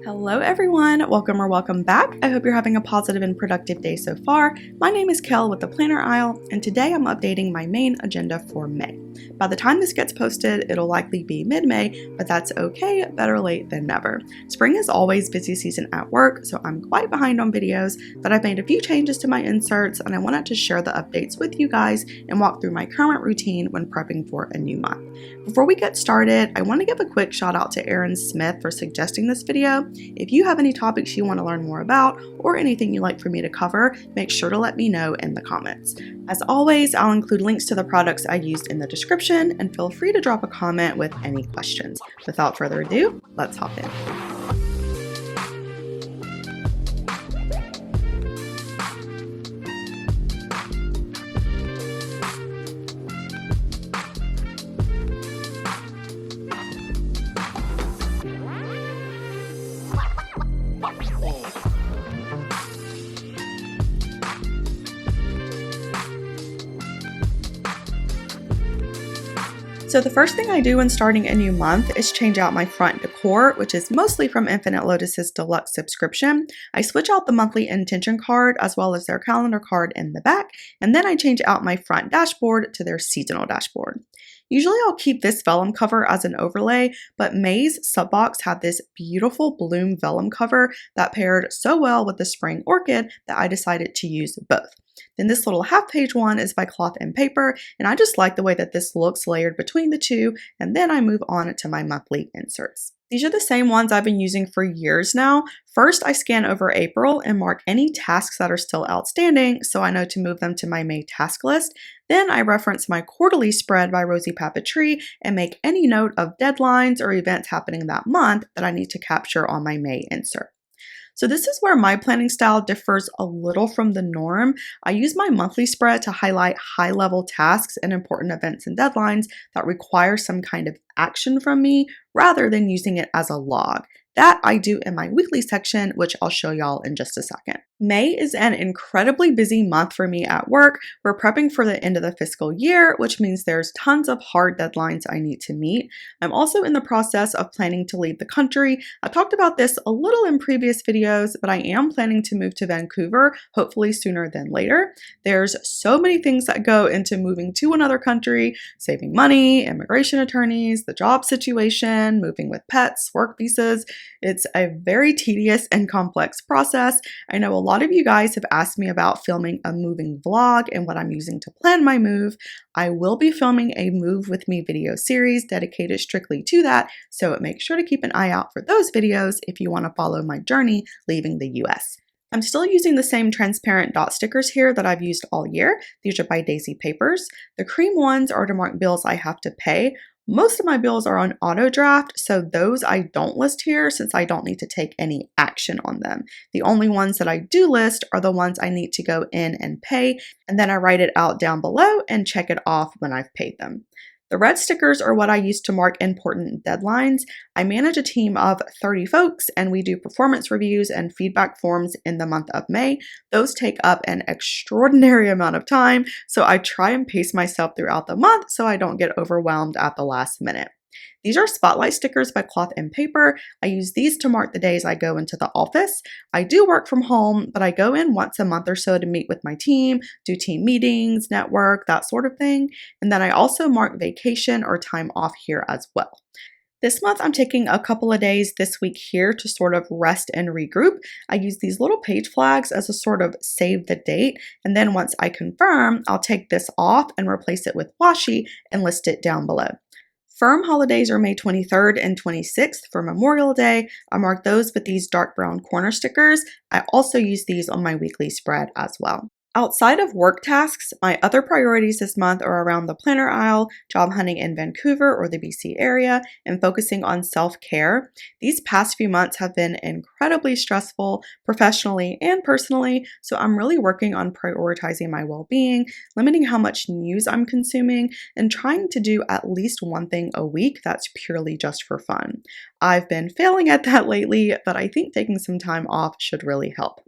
Hello everyone, welcome or welcome back. I hope you're having a positive and productive day so far. My name is Kel with the Planner Aisle, and today I'm updating my main agenda for May. By the time this gets posted, it'll likely be mid-May, but that's okay, better late than never. Spring is always busy season at work, so I'm quite behind on videos, but I've made a few changes to my inserts and I wanted to share the updates with you guys and walk through my current routine when prepping for a new month. Before we get started, I want to give a quick shout out to Erin Smith for suggesting this video. If you have any topics you want to learn more about or anything you'd like for me to cover, make sure to let me know in the comments. As always, I'll include links to the products I used in the description, and feel free to drop a comment with any questions. Without further ado, let's hop in. So the first thing I do when starting a new month is change out my front decor, which is mostly from Infinite Lotus's deluxe subscription. I switch out the monthly intention card as well as their calendar card in the back, and then I change out my front dashboard to their seasonal dashboard. Usually I'll keep this vellum cover as an overlay, but May's subbox had this beautiful bloom vellum cover that paired so well with the spring orchid that I decided to use both. Then this little half-page one is by Cloth and Paper, and I just like the way that this looks layered between the two, and then I move on to my monthly inserts. These are the same ones I've been using for years now. First, I scan over April and mark any tasks that are still outstanding so I know to move them to my May task list. Then I reference my quarterly spread by Rosie Papetree and make any note of deadlines or events happening that month that I need to capture on my May insert. So this is where my planning style differs a little from the norm. I use my monthly spread to highlight high-level tasks and important events and deadlines that require some kind of action from me rather than using it as a log. That I do in my weekly section, which I'll show y'all in just a second. May is an incredibly busy month for me at work. We're prepping for the end of the fiscal year, which means there's tons of hard deadlines I need to meet. I'm also in the process of planning to leave the country. I talked about this a little in previous videos, but I am planning to move to Vancouver, hopefully sooner than later. There's so many things that go into moving to another country: saving money, immigration attorneys, the job situation, moving with pets, work visas. It's a very tedious and complex process. I know a lot of you guys have asked me about filming a moving vlog and what I'm using to plan my move. I will be filming a Move With Me video series dedicated strictly to that, so make sure to keep an eye out for those videos if you want to follow my journey leaving the US. I'm still using the same transparent dot stickers here that I've used all year. These are by Daisy Papers. The cream ones are to mark bills I have to pay. Most of my bills are on auto draft, so those I don't list here since I don't need to take any action on them. The only ones that I do list are the ones I need to go in and pay, and then I write it out down below and check it off when I've paid them. The red stickers are what I use to mark important deadlines. I manage a team of 30 folks and we do performance reviews and feedback forms in the month of May. Those take up an extraordinary amount of time, so I try and pace myself throughout the month so I don't get overwhelmed at the last minute. These are spotlight stickers by Cloth and Paper. I use these to mark the days I go into the office. I do work from home, but I go in once a month or so to meet with my team, do team meetings, network, that sort of thing. And then I also mark vacation or time off here as well. This month, I'm taking a couple of days this week here to sort of rest and regroup. I use these little page flags as a sort of save the date. And then once I confirm, I'll take this off and replace it with washi and list it down below. Firm holidays are May 23rd and 26th for Memorial Day. I mark those with these dark brown corner stickers. I also use these on my weekly spread as well. Outside of work tasks, my other priorities this month are around the planner aisle, job hunting in Vancouver or the BC area, and focusing on self-care. These past few months have been incredibly stressful professionally and personally, so I'm really working on prioritizing my well-being, limiting how much news I'm consuming, and trying to do at least one thing a week that's purely just for fun. I've been failing at that lately, but I think taking some time off should really help.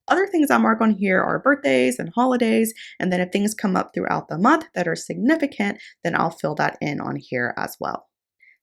Other things I mark on here are birthdays and holidays, and then if things come up throughout the month that are significant, then I'll fill that in on here as well.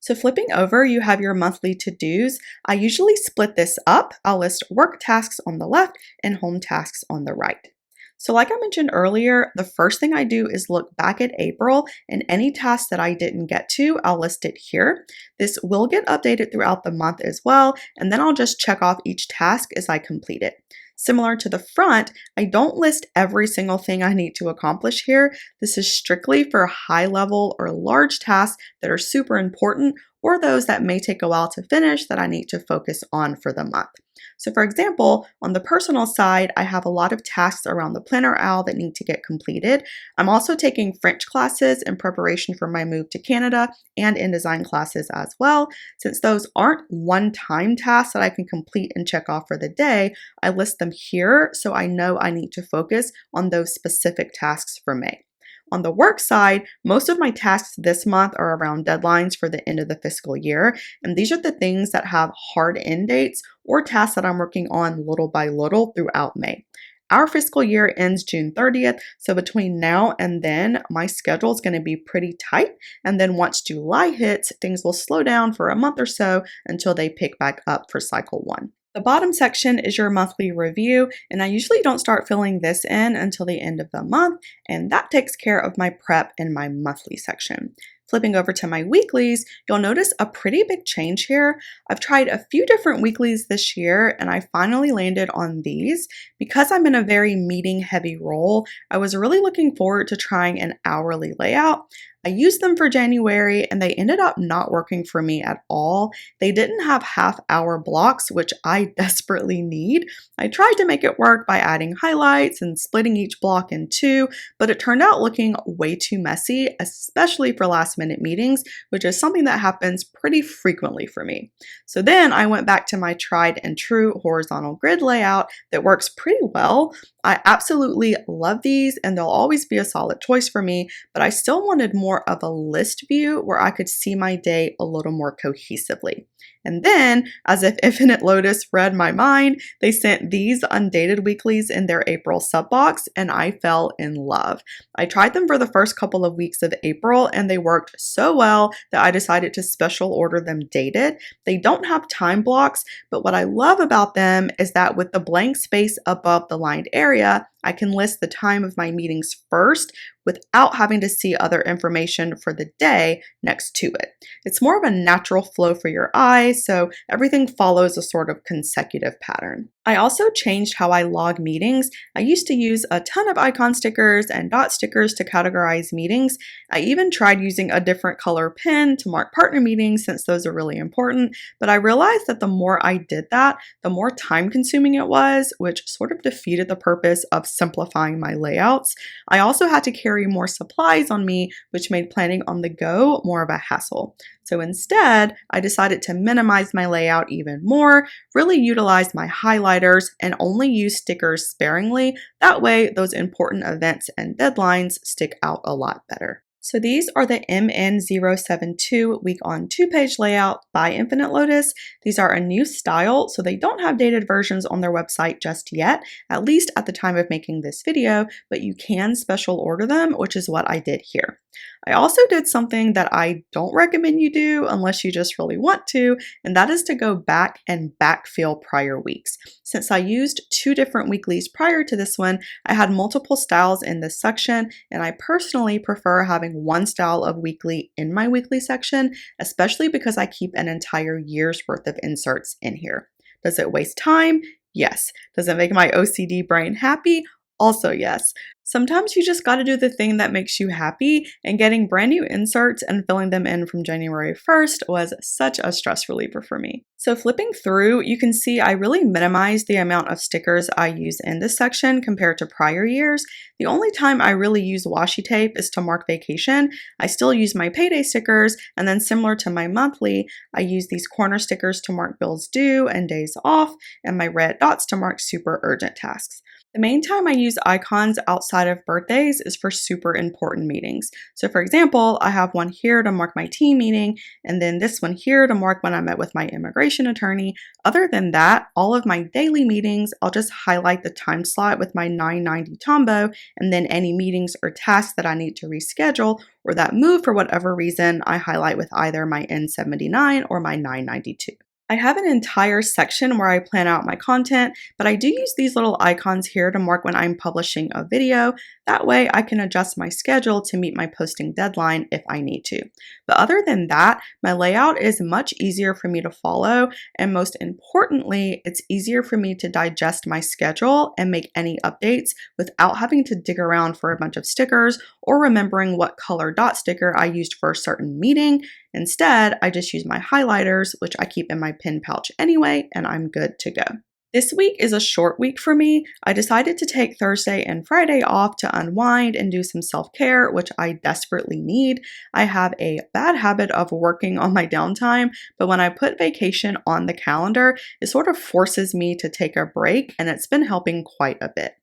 So flipping over, you have your monthly to-dos. I usually split this up. I'll list work tasks on the left and home tasks on the right. So like I mentioned earlier, the first thing I do is look back at April, and any tasks that I didn't get to, I'll list it here. This will get updated throughout the month as well, and then I'll just check off each task as I complete it. Similar to the front, I don't list every single thing I need to accomplish here. This is strictly for high level or large tasks that are super important, or those that may take a while to finish that I need to focus on for the month. So for example, on the personal side, I have a lot of tasks around the planner owl that need to get completed. I'm also taking French classes in preparation for my move to Canada and InDesign classes as well. Since those aren't one-time tasks that I can complete and check off for the day, I list them here so I know I need to focus on those specific tasks for May. On the work side, most of my tasks this month are around deadlines for the end of the fiscal year, and these are the things that have hard end dates or tasks that I'm working on little by little throughout May. Our fiscal year ends June 30th, so between now and then, my schedule is going to be pretty tight, and then once July hits, things will slow down for a month or so until they pick back up for cycle 1. The bottom section is your monthly review, and I usually don't start filling this in until the end of the month, and that takes care of my prep in my monthly section. Flipping over to my weeklies, you'll notice a pretty big change here. I've tried a few different weeklies this year, and I finally landed on these. Because I'm in a very meeting-heavy role, I was really looking forward to trying an hourly layout. I used them for January and they ended up not working for me at all. They didn't have half-hour blocks, which I desperately need. I tried to make it work by adding highlights and splitting each block in two, but it turned out looking way too messy, especially for last-minute meetings, which is something that happens pretty frequently for me. So then I went back to my tried and true horizontal grid layout that works pretty well. I absolutely love these and they'll always be a solid choice for me, but I still wanted more of a list view where I could see my day a little more cohesively. And then, as if Infinite Lotus read my mind, they sent these undated weeklies in their April subbox, and I fell in love. I tried them for the first couple of weeks of April, and they worked so well that I decided to special order them dated. They don't have time blocks, but what I love about them is that with the blank space above the lined area, I can list the time of my meetings first without having to see other information for the day next to it. It's more of a natural flow for your eyes, so everything follows a sort of consecutive pattern. I also changed how I log meetings. I used to use a ton of icon stickers and dot stickers to categorize meetings. I even tried using a different color pen to mark partner meetings since those are really important, but I realized that the more I did that, the more time consuming it was, which sort of defeated the purpose of simplifying my layouts. I also had to carry more supplies on me, which made planning on the go more of a hassle. So instead, I decided to minimize my layout even more, really utilize my highlighters, and only use stickers sparingly. That way, those important events and deadlines stick out a lot better. So these are the MN072 week on 2-page layout by Infinite Lotus. These are a new style, so they don't have dated versions on their website just yet, at least at the time of making this video, but you can special order them, which is what I did here. I also did something that I don't recommend you do unless you just really want to, and that is to go back and backfill prior weeks. Since I used 2 different weeklies prior to this one, I had multiple styles in this section, and I personally prefer having one style of weekly in my weekly section, especially because I keep an entire year's worth of inserts in here. Does it waste time? Yes. Does it make my OCD brain happy? Also yes. Sometimes you just gotta do the thing that makes you happy, and getting brand new inserts and filling them in from January 1st was such a stress reliever for me. So flipping through, you can see I really minimized the amount of stickers I use in this section compared to prior years. The only time I really use washi tape is to mark vacation. I still use my payday stickers, and then similar to my monthly, I use these corner stickers to mark bills due and days off, and my red dots to mark super urgent tasks. The main time I use icons outside of birthdays is for super important meetings. So for example, I have one here to mark my team meeting, and then this one here to mark when I met with my immigration attorney. Other than that, all of my daily meetings, I'll just highlight the time slot with my 990 Tombow, and then any meetings or tasks that I need to reschedule or that move for whatever reason, I highlight with either my N79 or my 992. I have an entire section where I plan out my content, but I do use these little icons here to mark when I'm publishing a video. That way I can adjust my schedule to meet my posting deadline if I need to. But other than that, my layout is much easier for me to follow, and most importantly, it's easier for me to digest my schedule and make any updates without having to dig around for a bunch of stickers or remembering what color dot sticker I used for a certain meeting. Instead, I just use my highlighters, which I keep in my pin pouch anyway, and I'm good to go. This week is a short week for me. I decided to take Thursday and Friday off to unwind and do some self-care, which I desperately need. I have a bad habit of working on my downtime, but when I put vacation on the calendar, it sort of forces me to take a break, and it's been helping quite a bit.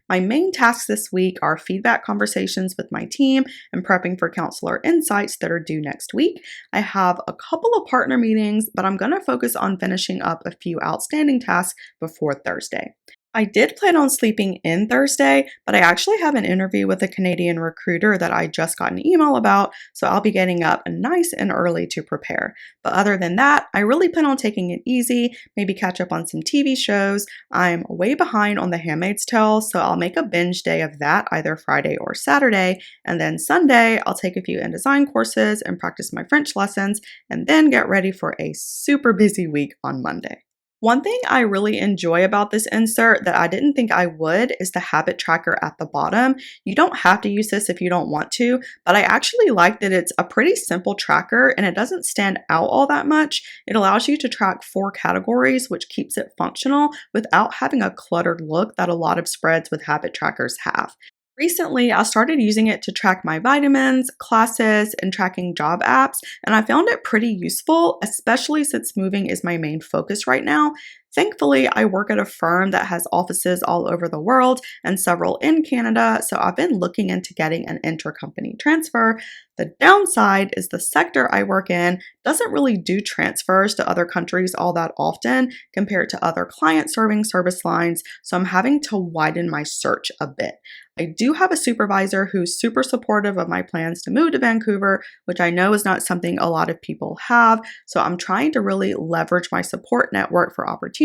My main tasks this week are feedback conversations with my team and prepping for counselor insights that are due next week. I have a couple of partner meetings, but I'm going to focus on finishing up a few outstanding tasks before Thursday. I did plan on sleeping in Thursday, but I actually have an interview with a Canadian recruiter that I just got an email about, so I'll be getting up nice and early to prepare. But other than that, I really plan on taking it easy, maybe catch up on some TV shows. I'm way behind on The Handmaid's Tale, so I'll make a binge day of that either Friday or Saturday, and then Sunday I'll take a few InDesign courses and practice my French lessons, and then get ready for a super busy week on Monday. One thing I really enjoy about this insert that I didn't think I would is the habit tracker at the bottom. You don't have to use this if you don't want to, but I actually like that it's a pretty simple tracker and it doesn't stand out all that much. It allows you to track 4 categories, which keeps it functional without having a cluttered look that a lot of spreads with habit trackers have. Recently, I started using it to track my vitamins, classes, and tracking job apps, and I found it pretty useful, especially since moving is my main focus right now. Thankfully, I work at a firm that has offices all over the world and several in Canada, so I've been looking into getting an intercompany transfer. The downside is the sector I work in doesn't really do transfers to other countries all that often compared to other client-serving service lines, so I'm having to widen my search a bit. I do have a supervisor who's super supportive of my plans to move to Vancouver, which I know is not something a lot of people have, so I'm trying to really leverage my support network for opportunities,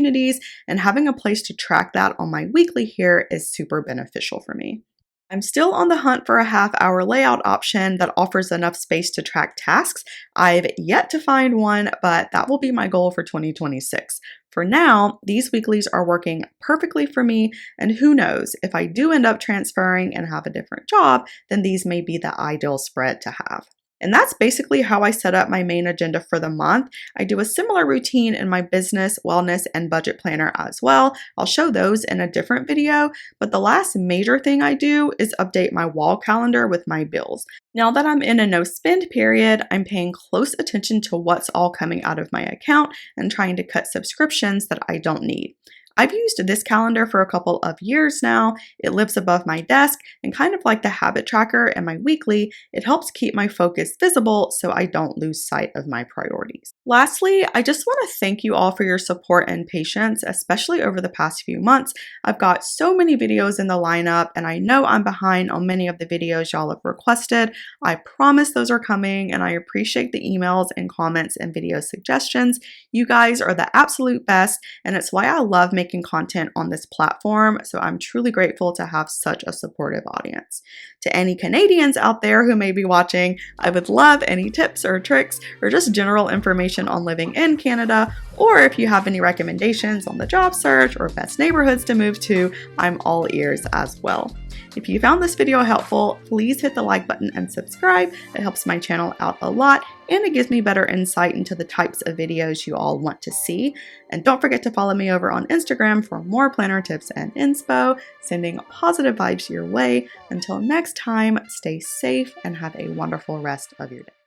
and having a place to track that on my weekly here is super beneficial for me. I'm still on the hunt for a half-hour layout option that offers enough space to track tasks. I've yet to find one, but that will be my goal for 2026. For now, these weeklies are working perfectly for me, and who knows, if I do end up transferring and have a different job, then these may be the ideal spread to have. And that's basically how I set up my main agenda for the month. I do a similar routine in my business, wellness, and budget planner as well. I'll show those in a different video, but the last major thing I do is update my wall calendar with my bills. Now that I'm in a no spend period, I'm paying close attention to what's all coming out of my account and trying to cut subscriptions that I don't need. I've used this calendar for a couple of years now. It lives above my desk, and kind of like the habit tracker and my weekly, it helps keep my focus visible so I don't lose sight of my priorities. Lastly, I just want to thank you all for your support and patience, especially over the past few months. I've got so many videos in the lineup, and I know I'm behind on many of the videos y'all have requested. I promise those are coming, and I appreciate the emails and comments and video suggestions. You guys are the absolute best, and it's why I love making content on this platform, so I'm truly grateful to have such a supportive audience. To any Canadians out there who may be watching, I would love any tips or tricks or just general information on living in Canada, or if you have any recommendations on the job search or best neighborhoods to move to, I'm all ears as well. If you found this video helpful, please hit the like button and subscribe. It helps my channel out a lot, and it gives me better insight into the types of videos you all want to see. And don't forget to follow me over on Instagram for more planner tips and inspo, sending positive vibes your way. Until next time, stay safe and have a wonderful rest of your day.